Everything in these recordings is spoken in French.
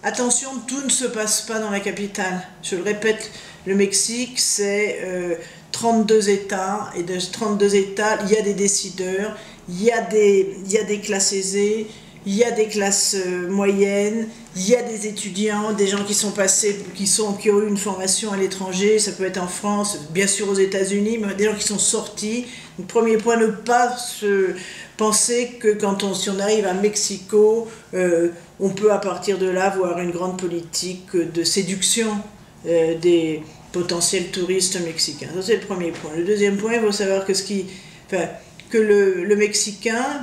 attention, tout ne se passe pas dans la capitale. Je le répète, le Mexique, c'est 32 États, et de 32 États, il y a des décideurs, il y a des classes aisées, il y a des classes moyennes, il y a des étudiants, des gens qui sont passés, qui ont eu une formation à l'étranger, ça peut être en France, bien sûr aux États-Unis, mais des gens qui sont sortis. Le premier point, ne pas se penser que si on arrive à Mexico, on peut à partir de là voir une grande politique de séduction des potentiels touristes mexicains. Ça, c'est le premier point. Le deuxième point, il faut savoir que le Mexicain,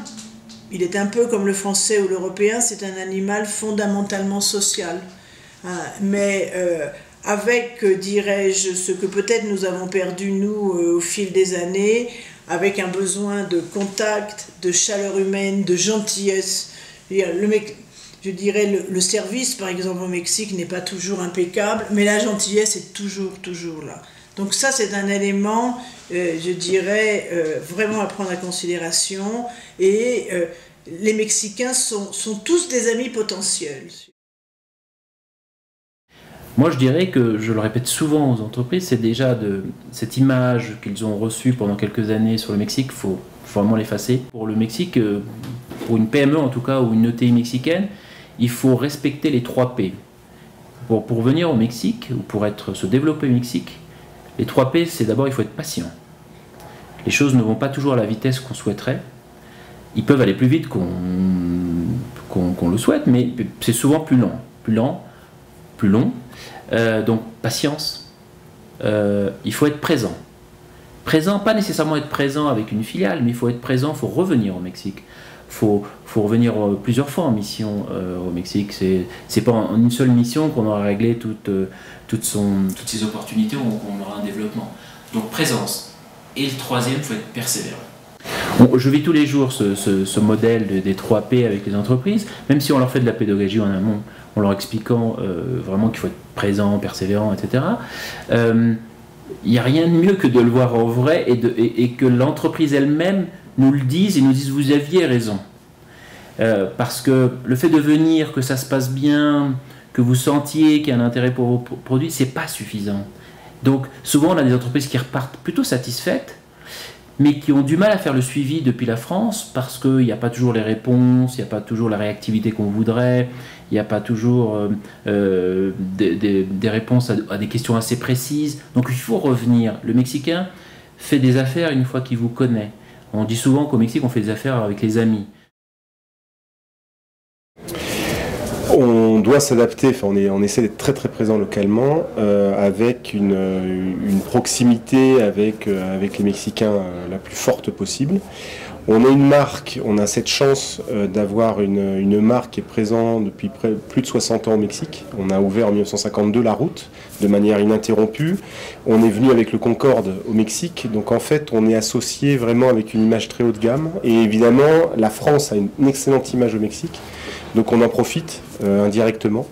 il est un peu comme le Français ou l'Européen, c'est un animal fondamentalement social. Mais avec, dirais-je, ce que peut-être nous avons perdu, nous, au fil des années, avec un besoin de contact, de chaleur humaine, de gentillesse. Je dirais, le service, par exemple, au Mexique n'est pas toujours impeccable, mais la gentillesse est toujours là. Donc ça, c'est un élément, je dirais, vraiment à prendre en considération. Et les Mexicains sont tous des amis potentiels. Moi, je dirais que, je le répète souvent aux entreprises, c'est déjà cette image qu'ils ont reçue pendant quelques années sur le Mexique, il faut vraiment l'effacer. Pour le Mexique, pour une PME en tout cas, ou une ETI mexicaine, il faut respecter les 3 P. Pour venir au Mexique, ou pour se développer au Mexique, les 3 P, c'est d'abord, il faut être patient. Les choses ne vont pas toujours à la vitesse qu'on souhaiterait. Ils peuvent aller plus vite qu'on le souhaite, mais c'est souvent plus lent, plus long. Donc, patience. Il faut être présent. Présent, pas nécessairement être présent avec une filiale, mais il faut être présent, il faut revenir au Mexique. Faut revenir plusieurs fois en mission au Mexique. C'est pas en une seule mission qu'on aura réglé toutes ces opportunités ou qu'on aura un développement. Donc présence. Et le troisième, il faut être persévérant. Je vis tous les jours ce modèle des 3 P avec les entreprises, même si on leur fait de la pédagogie en amont, en leur expliquant vraiment qu'il faut être présent, persévérant, etc. Il n'y a rien de mieux que de le voir en vrai et que l'entreprise elle-même nous le dise et nous dise vous aviez raison. Parce que le fait de venir, que ça se passe bien, que vous sentiez qu'il y a un intérêt pour vos produits, c'est pas suffisant. Donc souvent on a des entreprises qui repartent plutôt satisfaites, mais qui ont du mal à faire le suivi depuis la France parce qu'il n'y a pas toujours les réponses, il n'y a pas toujours la réactivité qu'on voudrait, il n'y a pas toujours des réponses à des questions assez précises. Donc il faut revenir. Le Mexicain fait des affaires une fois qu'il vous connaît. On dit souvent qu'au Mexique, on fait des affaires avec les amis. On doit s'adapter, on essaie d'être très très présent localement, avec une proximité avec les Mexicains la plus forte possible. On a une marque, on a cette chance d'avoir une marque qui est présente depuis plus de 60 ans au Mexique. On a ouvert en 1952 la route de manière ininterrompue. On est venu avec le Concorde au Mexique, donc en fait on est associé vraiment avec une image très haut de gamme. Et évidemment la France a une excellente image au Mexique, donc on en profite indirectement.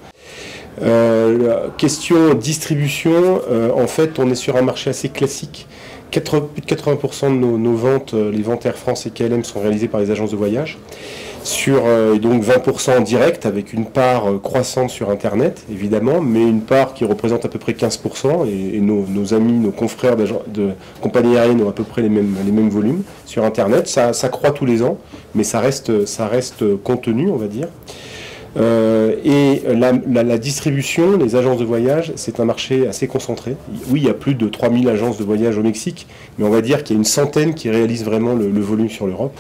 Question distribution, en fait on est sur un marché assez classique. Plus de 80% de nos ventes, les ventes Air France et KLM sont réalisées par les agences de voyage. Sur donc 20% en direct, avec une part croissante sur Internet, évidemment, mais une part qui représente à peu près 15%, et nos amis, nos confrères de compagnies aériennes ont à peu près les mêmes volumes sur Internet. Ça croît tous les ans, mais ça reste contenu, on va dire. Et la distribution, les agences de voyage, c'est un marché assez concentré. Oui, il y a plus de 3000 agences de voyage au Mexique, mais on va dire qu'il y a une centaine qui réalisent vraiment le volume sur l'Europe.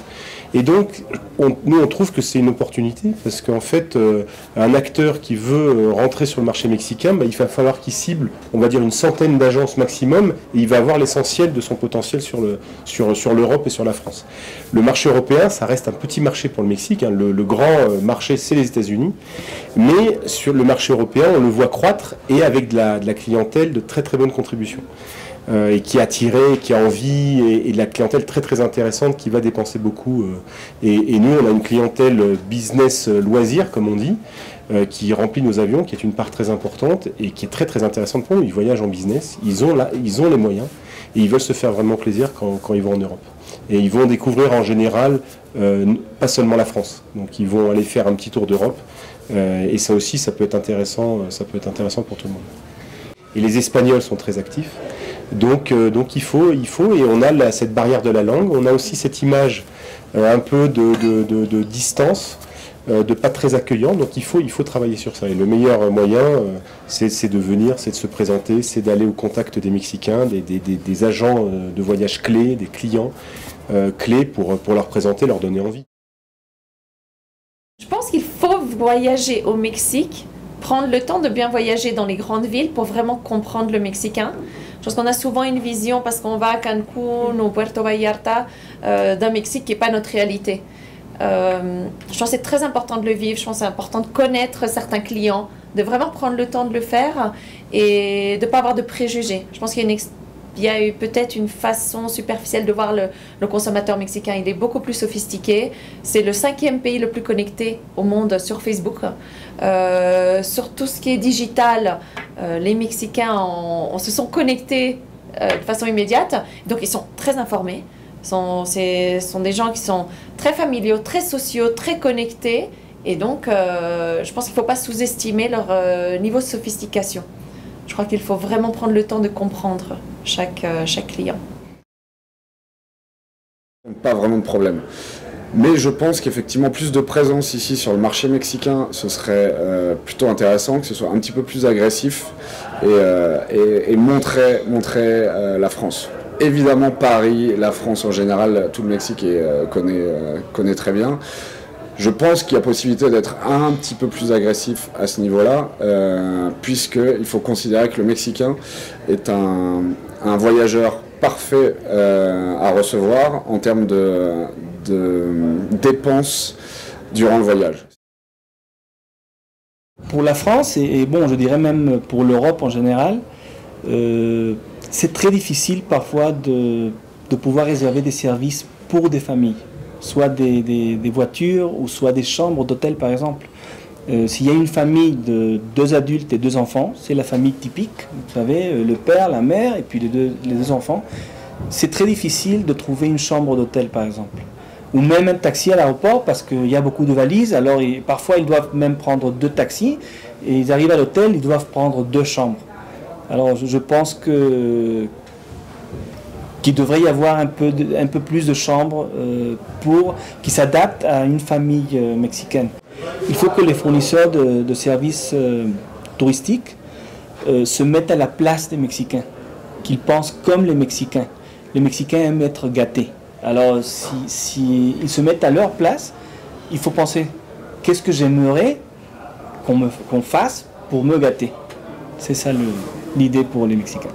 Et donc, nous, on trouve que c'est une opportunité, parce qu'en fait, un acteur qui veut rentrer sur le marché mexicain, il va falloir qu'il cible, on va dire, une centaine d'agences maximum, et il va avoir l'essentiel de son potentiel sur l'Europe et sur la France. Le marché européen, ça reste un petit marché pour le Mexique, hein. Le grand marché, c'est les États-Unis, mais sur le marché européen, on le voit croître, et avec de la clientèle de très très bonne contribution. Et qui est attirée, qui a envie, et de la clientèle très très intéressante qui va dépenser beaucoup. Et nous, on a une clientèle business loisir, comme on dit, qui remplit nos avions, qui est une part très importante et qui est très très intéressante pour nous. Ils voyagent en business, ils ont les moyens, et ils veulent se faire vraiment plaisir quand ils vont en Europe. Et ils vont découvrir en général, pas seulement la France, donc ils vont aller faire un petit tour d'Europe, Et ça aussi, ça peut être intéressant pour tout le monde. Et les Espagnols sont très actifs. Donc il faut, et on a cette barrière de la langue, on a aussi cette image un peu de distance, de pas très accueillant, donc il faut travailler sur ça. Et le meilleur moyen, c'est de venir, c'est de se présenter, c'est d'aller au contact des Mexicains, des agents de voyage clés, des clients clés pour leur présenter, leur donner envie. Je pense qu'il faut voyager au Mexique, prendre le temps de bien voyager dans les grandes villes pour vraiment comprendre le mexicain. Je pense qu'on a souvent une vision, parce qu'on va à Cancun ou Puerto Vallarta, d'un Mexique qui n'est pas notre réalité. Je pense que c'est très important de le vivre, je pense que c'est important de connaître certains clients, de vraiment prendre le temps de le faire et de ne pas avoir de préjugés. Je pense qu'il y a eu peut-être une façon superficielle de voir le consommateur mexicain. Il est beaucoup plus sophistiqué. C'est le 5e pays le plus connecté au monde sur Facebook. Sur tout ce qui est digital, les Mexicains se sont connectés de façon immédiate. Donc ils sont très informés. Ce sont des gens qui sont très familiaux, très sociaux, très connectés. Et donc je pense qu'il ne faut pas sous-estimer leur niveau de sophistication. Je crois qu'il faut vraiment prendre le temps de comprendre chaque client. Pas vraiment de problème. Mais je pense qu'effectivement, plus de présence ici sur le marché mexicain, ce serait plutôt intéressant, que ce soit un petit peu plus agressif et montrer la France. Évidemment, Paris, la France en général, tout le Mexique connaît très bien. Je pense qu'il y a possibilité d'être un petit peu plus agressif à ce niveau-là, puisqu'il faut considérer que le Mexicain est un voyageur parfait à recevoir en termes de dépenses durant le voyage. Pour la France, et bon, je dirais même pour l'Europe en général, c'est très difficile parfois de pouvoir réserver des services pour des familles, soit des voitures ou soit des chambres d'hôtel par exemple. S'il y a une famille de 2 adultes et 2 enfants, c'est la famille typique, vous savez, le père, la mère et puis les deux enfants. C'est très difficile de trouver une chambre d'hôtel par exemple. Ou même un taxi à l'aéroport parce qu'il y a beaucoup de valises, alors parfois ils doivent même prendre 2 taxis et ils arrivent à l'hôtel, ils doivent prendre 2 chambres. Alors je pense qu'il devrait y avoir un peu plus de chambres qui s'adaptent à une famille mexicaine. Il faut que les fournisseurs de services touristiques se mettent à la place des Mexicains, qu'ils pensent comme les Mexicains. Les Mexicains aiment être gâtés. Alors si ils se mettent à leur place, il faut penser qu'est-ce que j'aimerais qu'on fasse pour me gâter. C'est ça l'idée pour les Mexicains.